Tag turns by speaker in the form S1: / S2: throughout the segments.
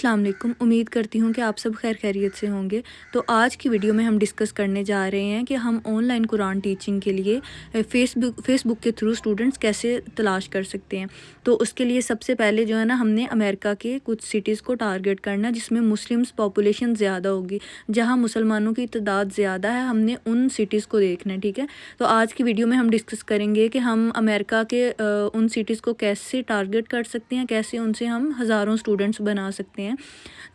S1: अस्सलाम वालेकुम। उम्मीद करती हूँ कि आप सब खैर खैरियत से होंगे। तो आज की वीडियो में हम डिस्कस करने जा रहे हैं कि हम ऑनलाइन कुरान टीचिंग के लिए फ़ेसबुक के थ्रू स्टूडेंट्स कैसे तलाश कर सकते हैं। तो उसके लिए सबसे पहले जो है ना, हमने अमेरिका के कुछ सिटीज़ को टारगेट करना जिसमें मुस्लिम्स पॉपुलेशन ज़्यादा होगी, जहाँ मुसलमानों की तादाद ज़्यादा है, हमने उन सिटीज़ को देखना है। ठीक है, तो आज की वीडियो में हम डिस्कस करेंगे कि हम अमेरिका के उन सिटीज़ को कैसे टारगेट कर सकते हैं, कैसे उनसे हम हज़ारों स्टूडेंट्स बना सकते हैं।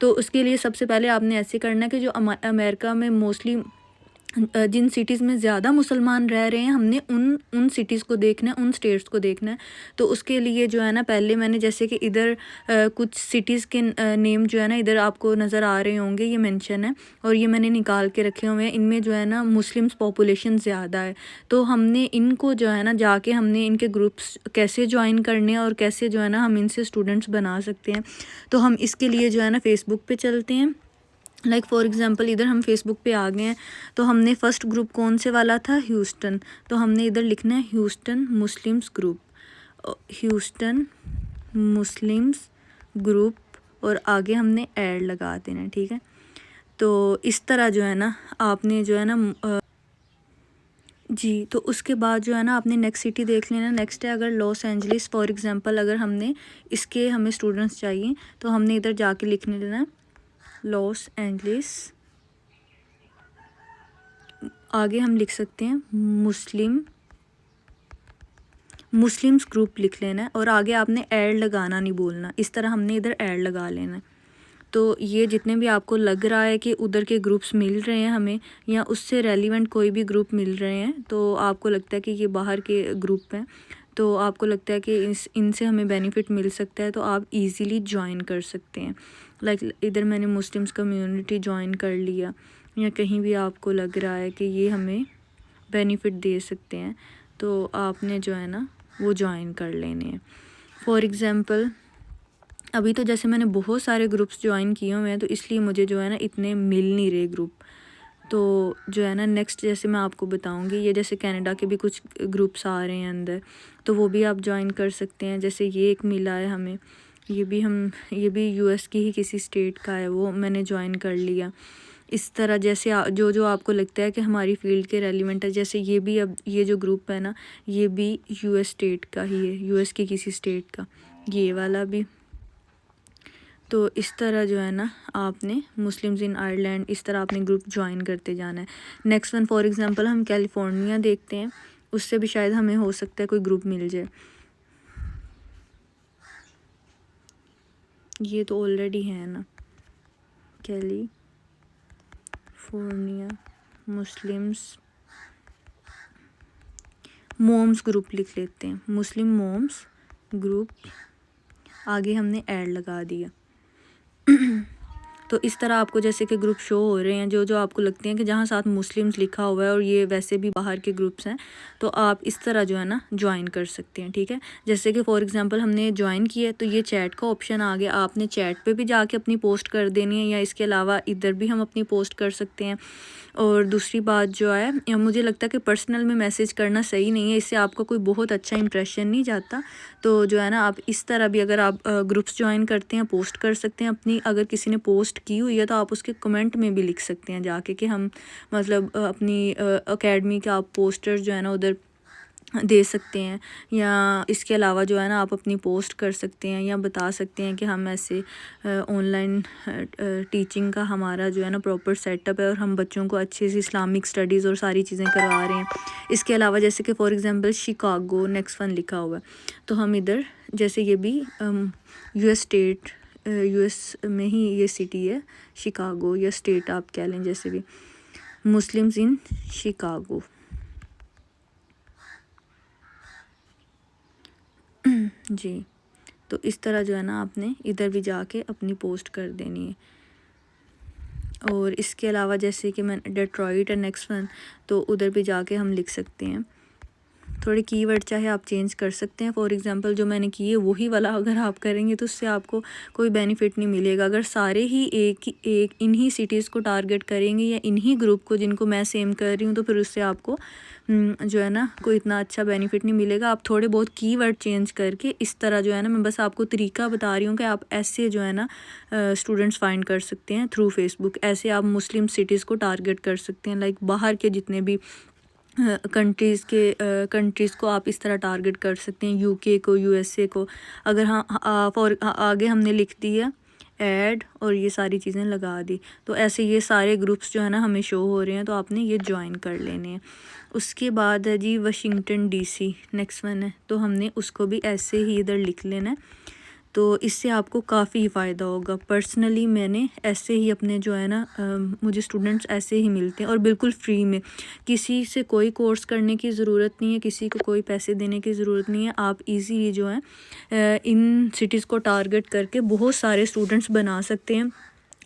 S1: तो उसके लिए सबसे पहले आपने ऐसे करना है कि जो अमेरिका में मोस्टली जिन सिटीज़ में ज़्यादा मुसलमान रह रहे हैं, हमने उन सिटीज़ को देखना है, उन स्टेट्स को देखना है। तो उसके लिए जो है ना, पहले मैंने जैसे कि इधर कुछ सिटीज़ के नेम जो है ना, इधर आपको नज़र आ रहे होंगे, ये मेंशन है और ये मैंने निकाल के रखे हुए हैं। इनमें जो है ना मुस्लिम्स पॉपुलेशन ज़्यादा है, तो हमने इनको जो है ना जाके हमने इनके ग्रुप्स कैसे ज्वाइन करने हैं और कैसे जो है ना हम इनसे स्टूडेंट्स बना सकते हैं। तो हम इसके लिए जो है ना फ़ेसबुक पे चलते हैं। लाइक फॉर एग्ज़ाम्पल इधर हम फेसबुक पे आ गए हैं, तो हमने फ़र्स्ट ग्रुप कौन से वाला था, ह्यूस्टन। तो हमने इधर लिखना है Houston Muslims group, Houston Muslims group, और आगे हमने ऐड लगा देना है। ठीक है, तो इस तरह जो है ना आपने जो है ना जी, तो उसके बाद जो है ना आपने नेक्स्ट सिटी देख लेना। नेक्स्ट है अगर लॉस एंजलिस फॉर एग्ज़ाम्पल, अगर हमने इसके हमें स्टूडेंट्स चाहिए तो हमने इधर जाके लिखने देना है लॉस एंजलिस। आगे हम लिख सकते हैं मुस्लिम्स ग्रुप लिख लेना है, और आगे आपने ऐड लगाना नहीं बोलना, इस तरह हमने इधर ऐड लगा लेना है। तो ये जितने भी आपको लग रहा है कि उधर के ग्रुप्स मिल रहे हैं हमें, या उससे रेलिवेंट कोई भी ग्रुप मिल रहे हैं, तो आपको लगता है कि ये बाहर के ग्रुप हैं, तो आपको लगता है कि इनसे हमें बेनिफिट मिल सकता है, तो आप इजीली ज्वाइन कर सकते हैं। लाइक इधर मैंने मुस्लिम्स कम्युनिटी ज्वाइन कर लिया, या कहीं भी आपको लग रहा है कि ये हमें बेनिफिट दे सकते हैं, तो आपने जो है ना वो ज्वाइन कर लेने हैं। फॉर एग्ज़ाम्पल अभी तो जैसे मैंने बहुत सारे ग्रुप्स ज्वाइन किए हुए हैं, तो इसलिए मुझे जो है ना इतने मिल नहीं रहे ग्रुप। तो जो है ना नेक्स्ट जैसे मैं आपको बताऊंगी, ये जैसे कनाडा के भी कुछ ग्रुप्स आ रहे हैं अंदर, तो वो भी आप ज्वाइन कर सकते हैं। जैसे ये एक मिला है हमें, ये भी यूएस की ही किसी स्टेट का है, वो मैंने ज्वाइन कर लिया। इस तरह जैसे जो जो आपको लगता है कि हमारी फील्ड के रेलिवेंट है, जैसे ये भी, अब ये जो ग्रुप है ना, ये भी यूएस स्टेट का ही है, यूएस की किसी स्टेट का, ये वाला भी। तो इस तरह जो है ना आपने मुस्लिम्स इन आयरलैंड, इस तरह आपने ग्रुप ज्वाइन करते जाना है। नेक्स्ट वन फॉर एग्ज़ाम्पल हम कैलिफोर्निया देखते हैं, उससे भी शायद हमें हो सकता है कोई ग्रुप मिल जाए। ये तो ऑलरेडी है ना, कैलिफोर्निया मुस्लिम्स मोम्स ग्रुप लिख लेते हैं, मुस्लिम मोम्स ग्रुप, आगे हमने ऐड लगा दिया। तो इस तरह आपको जैसे कि ग्रुप शो हो रहे हैं, जो जो आपको लगते हैं कि जहाँ साथ मुस्लिम्स लिखा हुआ है और ये वैसे भी बाहर के ग्रुप्स हैं, तो आप इस तरह जो है ना ज्वाइन कर सकते हैं। ठीक है, जैसे कि फॉर एग्ज़ाम्पल हमने ज्वाइन किया है, तो ये चैट का ऑप्शन आ गया, आपने चैट पे भी जाके अपनी पोस्ट कर देनी है, या इसके अलावा इधर भी हम अपनी पोस्ट कर सकते हैं। और दूसरी बात जो है, मुझे लगता है कि पर्सनल में मैसेज करना सही नहीं है, इससे आपका कोई बहुत अच्छा इंप्रेशन नहीं जाता। तो जो है ना आप इस तरह भी अगर आप ग्रुप्स ज्वाइन करते हैं, पोस्ट कर सकते हैं अपनी, अगर किसी ने पोस्ट की हुई है तो आप उसके कमेंट में भी लिख सकते हैं जाके कि हम मतलब अपनी एकेडमी के आप पोस्टर जो है ना उधर दे सकते हैं, या इसके अलावा जो है ना आप अपनी पोस्ट कर सकते हैं, या बता सकते हैं कि हम ऐसे ऑनलाइन टीचिंग का हमारा जो है ना प्रॉपर सेटअप है, और हम बच्चों को अच्छे से इस्लामिक स्टडीज़ और सारी चीज़ें करवा रहे हैं। इसके अलावा जैसे कि for example Chicago next one लिखा हुआ है, तो हम इधर जैसे ये भी यूएस में ही ये सिटी है शिकागो, या स्टेट आप कह लें, जैसे भी मुस्लिम्स इन शिकागो। जी, तो इस तरह जो है ना आपने इधर भी जाके अपनी पोस्ट कर देनी है। और इसके अलावा जैसे कि मैं डेट्रॉइट है नेक्स्ट वन, तो उधर भी जाके हम लिख सकते हैं। थोड़े कीवर्ड चाहे आप चेंज कर सकते हैं। फॉर एग्ज़ाम्पल जो मैंने की है वही वाला अगर आप करेंगे तो उससे आपको कोई बेनिफिट नहीं मिलेगा। अगर सारे ही एक इन्हीं सिटीज़ को टारगेट करेंगे या इन्हीं ग्रुप को जिनको मैं सेम कर रही हूँ, तो फिर उससे आपको जो है ना कोई इतना अच्छा बेनिफिट नहीं मिलेगा। आप थोड़े बहुत कीवर्ड चेंज करके इस तरह जो है ना, मैं बस आपको तरीका बता रही हूँ कि आप ऐसे जो है ना स्टूडेंट्स फाइंड कर सकते हैं थ्रू फेसबुक। ऐसे आप मुस्लिम सिटीज़ को टारगेट कर सकते हैं, लाइक बाहर के जितने भी कंट्रीज़ को आप इस तरह टारगेट कर सकते हैं, यूके को, यूएसए को। अगर हाँ फॉर आगे हमने लिख दिया ऐड और ये सारी चीज़ें लगा दी, तो ऐसे ये सारे ग्रुप्स जो है ना हमें शो हो रहे हैं, तो आपने ये ज्वाइन कर लेने हैं। उसके बाद है जी वाशिंगटन डीसी, नेक्स्ट वन है, तो हमने उसको भी ऐसे ही इधर लिख लेना है। तो इससे आपको काफ़ी फ़ायदा होगा। पर्सनली मैंने ऐसे ही अपने जो है ना मुझे स्टूडेंट्स ऐसे ही मिलते हैं और बिल्कुल फ्री में, किसी से कोई कोर्स करने की ज़रूरत नहीं है, किसी को कोई पैसे देने की ज़रूरत नहीं है। आप इजीली जो है इन सिटीज़ को टारगेट करके बहुत सारे स्टूडेंट्स बना सकते हैं।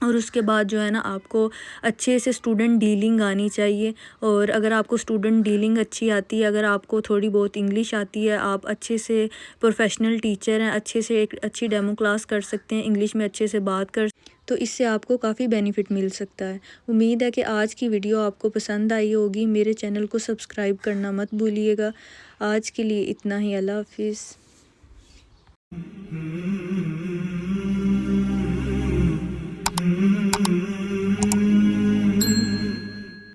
S1: और उसके बाद जो है ना आपको अच्छे से स्टूडेंट डीलिंग आनी चाहिए। और अगर आपको स्टूडेंट डीलिंग अच्छी आती है, अगर आपको थोड़ी बहुत इंग्लिश आती है, आप अच्छे से प्रोफेशनल टीचर हैं, अच्छे से एक अच्छी डेमो क्लास कर सकते हैं, इंग्लिश में अच्छे से बात कर, तो इससे आपको काफ़ी बेनिफिट मिल सकता है। उम्मीद है कि आज की वीडियो आपको पसंद आई होगी। मेरे चैनल को सब्सक्राइब करना मत भूलिएगा। आज के लिए इतना ही। अल्लाह हाफिज़।